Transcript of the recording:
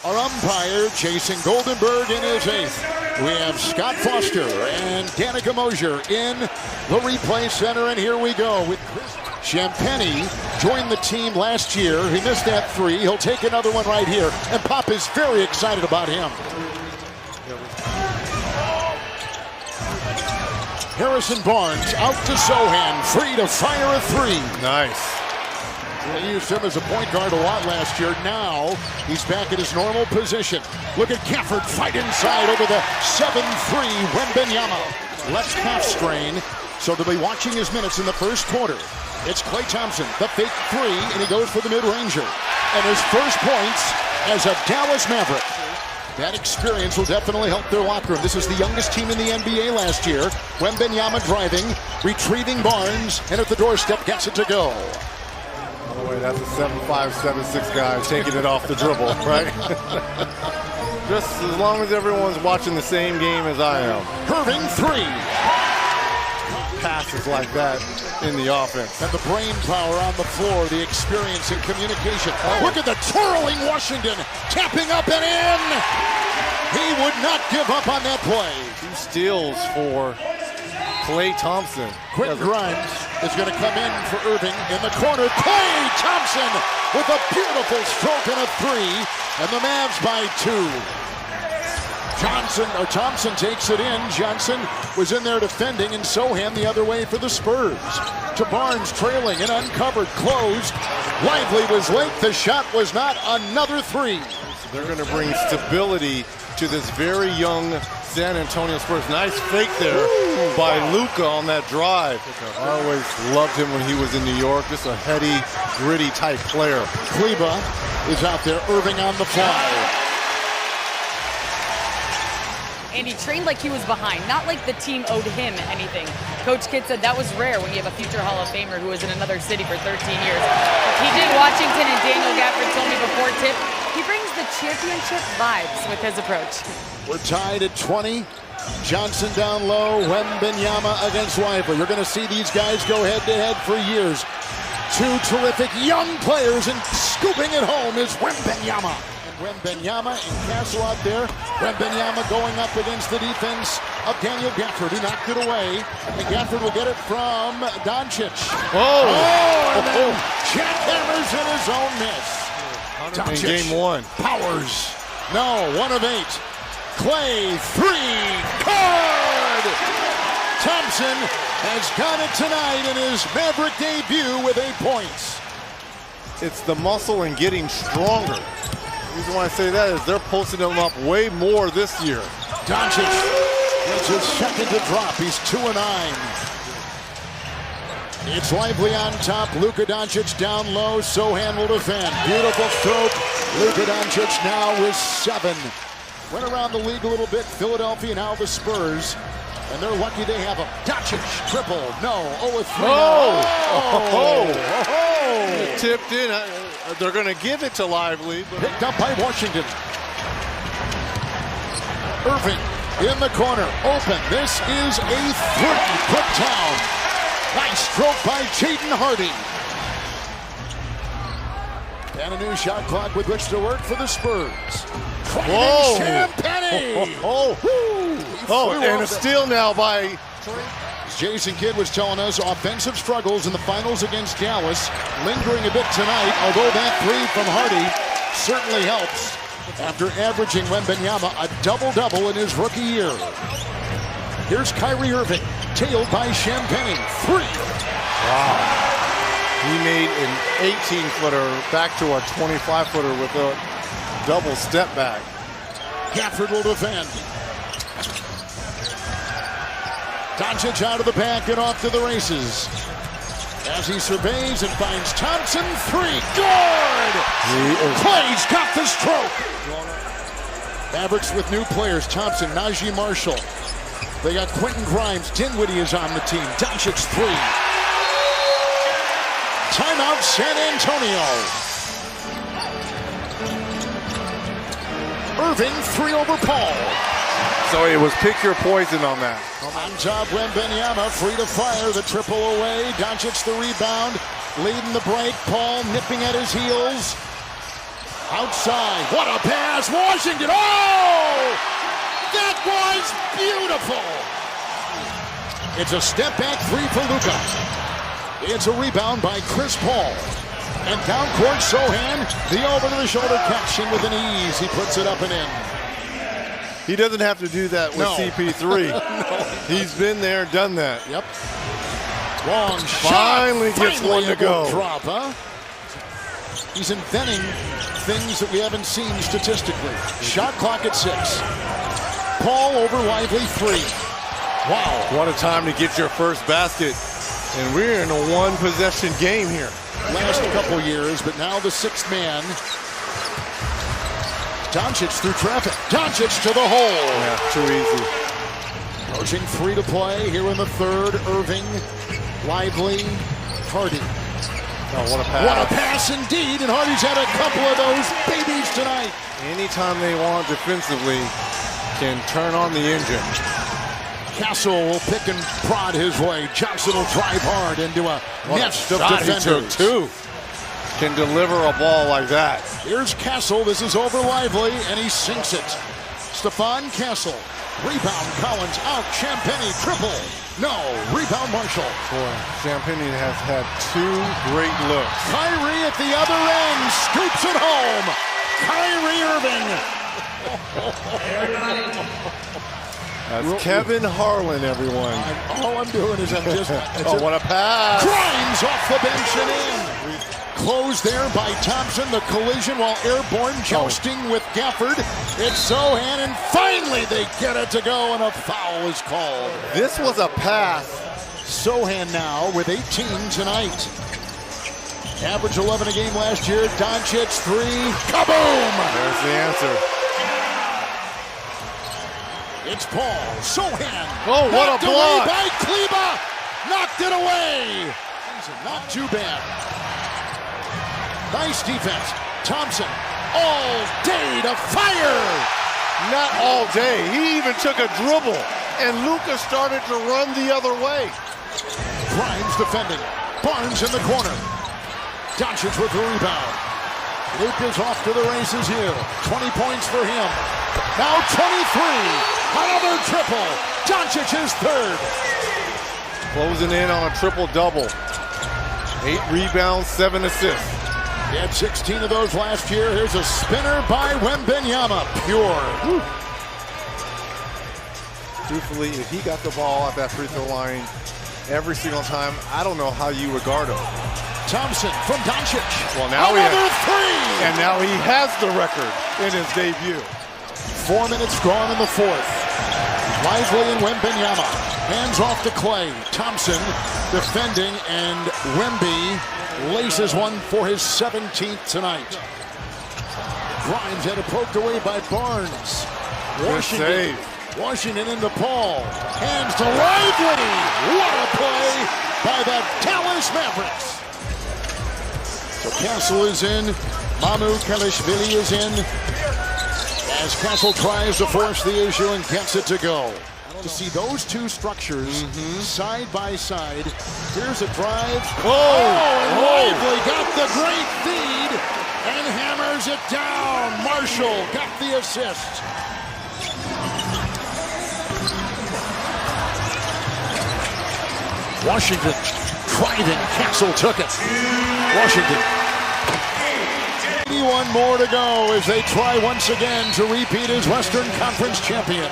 Our umpire, Jason Goldenberg, in his 8th. We have Scott Foster and Danica Mosier in the replay center, and here we go with Chris. Champagny joined the team last year. He missed that 3. He'll take another one right here, and Pop is very excited about him. Harrison Barnes out to Sohan, free to fire a 3. Nice. They used him as a point guard a lot last year. Now he's back at his normal position. Look at Gafford fight inside over the 7-3 Wembanyama. Left calf strain, so they'll be watching his minutes in the first quarter. It's Klay Thompson, the fake 3, and he goes for the mid-ranger. And his first points as a Dallas Maverick. That experience will definitely help their locker room. This is the youngest team in the NBA last year. Wembanyama driving, retrieving Barnes, and at the doorstep gets it to go. By the way, that's a 7'5", 7'6" guy taking it off the dribble, right? Just as long as everyone's watching the same game as I am. Irving 3. Passes like that in the offense. And the brain power on the floor, the experience and communication. Look at the twirling Washington, tapping up and in. He would not give up on that play. 2 steals for Klay Thompson. Quentin Grimes is going to come in for Irving in the corner. Klay Thompson with a beautiful stroke and a 3, and the Mavs by 2. Thompson takes it in. Johnson was in there defending, and Sohan the other way for the Spurs. To Barnes trailing and uncovered, closed. Lively was late. The shot was not. Another 3. So they're going to bring stability to this very young San Antonio Spurs. Nice fake there by Luka on that drive. I always loved him when he was in New York. Just a heady, gritty type player. Kleba is out there. Irving on the fly. And he trained like he was behind, not like the team owed him anything. Coach Kidd said that was rare when you have a future Hall of Famer who was in another city for 13 years. He did Washington, and Daniel Gafford told me before tip, he brings the championship vibes with his approach. We're tied at 20. Johnson down low, Wembanyama against Lively. You're going to see these guys go head-to-head for years. 2 terrific young players, and scooping it home is Wembanyama. Wembanyama and Castle out there. Wembanyama going up against the defense of Daniel Gafford. He knocked it away, and Gafford will get it from Doncic. And then jackhammers in his own miss. Doncic. In game 1. Powers. No, 1 of 8. Klay, 3. Card! Thompson has got it tonight in his Maverick debut with 8 points. It's the muscle and getting stronger. The reason why I say that is they're posting him up way more this year. Doncic gets his second to drop. He's 2 of 9. It's Lively on top. Luka Doncic down low. Sohan will defend. Beautiful stroke. Luka Doncic now with 7. Went around the league a little bit. Philadelphia, now the Spurs. And they're lucky they have him. Doncic, triple. No. 0 of 3. Tipped in. They're going to give it to Lively. But picked up by Washington. Irving in the corner. Open. This is a 3. Put down. Nice stroke by Jaden Hardy. And a new shot clock with which to work for the Spurs. Whoa! Champagny! And a steal now by... Jason Kidd was telling us offensive struggles in the finals against Dallas, lingering a bit tonight, although that 3 from Hardy certainly helps after averaging Wembanyama a double-double in his rookie year. Here's Kyrie Irving, tailed by Champagny, 3. Wow. He made an 18-footer back to a 25-footer with a double step back. Gafford will defend. Doncic out of the pack and off to the races. As he surveys and finds Thompson, 3. Good! Clay's got the stroke. Mavericks with new players. Thompson, Najee Marshall. They got Quentin Grimes. Dinwiddie is on the team. Doncic, 3. Timeout, San Antonio. Irving, 3 over Paul. So it was pick your poison on that. On top, Wembanyama, free to fire, the triple away. Doncic the rebound, leading the break. Paul nipping at his heels. Outside, what a pass, Washington, oh! That was beautiful! It's a step back three for Luka. It's a rebound by Chris Paul. And down court, Sohan, the over-the-shoulder catch, and with an ease, he puts it up and in. He doesn't have to do that with CP3. No. He's been there, done that. Yep. Long shot. Finally gets one to go. Drop, huh? He's inventing things that we haven't seen statistically. Shot clock at 6. Paul over Lively 3. Wow. What a time to get your first basket. And we're in a one-possession game here. Last couple years, but now the sixth man. Doncic through traffic. Doncic to the hole. Yeah, too easy. Approaching 3 to play here in the third. Irving, Lively, Hardy. Oh, what a pass. What a pass indeed, and Hardy's had a couple of those babies tonight. Anytime they want defensively, can turn on the engine. Castle will pick and prod his way. Johnson will drive hard into a nest of defenders. He took two. Can deliver a ball like that. Here's Castle. This is over Lively, and he sinks it. Stephon Castle. Rebound Collins out. Champagnie triple. No. Rebound Marshall. Boy, Champagnie has had 2 great looks. Kyrie at the other end. Scoops it home. Kyrie Irving. That's Kevin Harlan, everyone. All I'm doing is I'm just... Oh, what a pass. Grimes off the bench and in. Closed there by Thompson. The collision while airborne jousting with Gafford. It's Sohan, and finally they get it to go, and a foul is called. This was a pass. Sohan now with 18 tonight. Average 11 a game last year. Doncic 3. Kaboom! There's the answer. It's Paul. Sohan. Oh, what a block. By Kleba. Knocked it away. Not too bad. Nice defense. Thompson. All day to fire. Not all day. He even took a dribble. And Luka started to run the other way. Grimes defending. Barnes in the corner. Doncic with the rebound. Luka's off to the races here. 20 points for him. Now 23. Another triple. Doncic is third. Closing in on a triple-double. 8 rebounds, 7 assists. He had 16 of those last year. Here's a spinner by Wembanyama. Pure. Woo. Truthfully, if he got the ball at that free throw line every single time, I don't know how you would guard him. Thompson from Doncic. Well, now another 3. And now he has the record in his debut. 4 minutes gone in the fourth. Lively and Wembanyama. Hands off to Clay. Thompson defending, and Wemby laces one for his 17th tonight. Grimes had it poked away by Barnes. Washington into Paul. Hands to Lively. What a play by the Dallas Mavericks. So Castle is in. Mamu Kelishvili is in. As Castle tries to force the issue and gets it to go. To see those two structures side by side. Here's a drive. And Lively got the great feed and hammers it down. Marshall got the assist. Washington driving. Castle took it. Washington. 81 more to go as they try once again to repeat as Western Conference champions.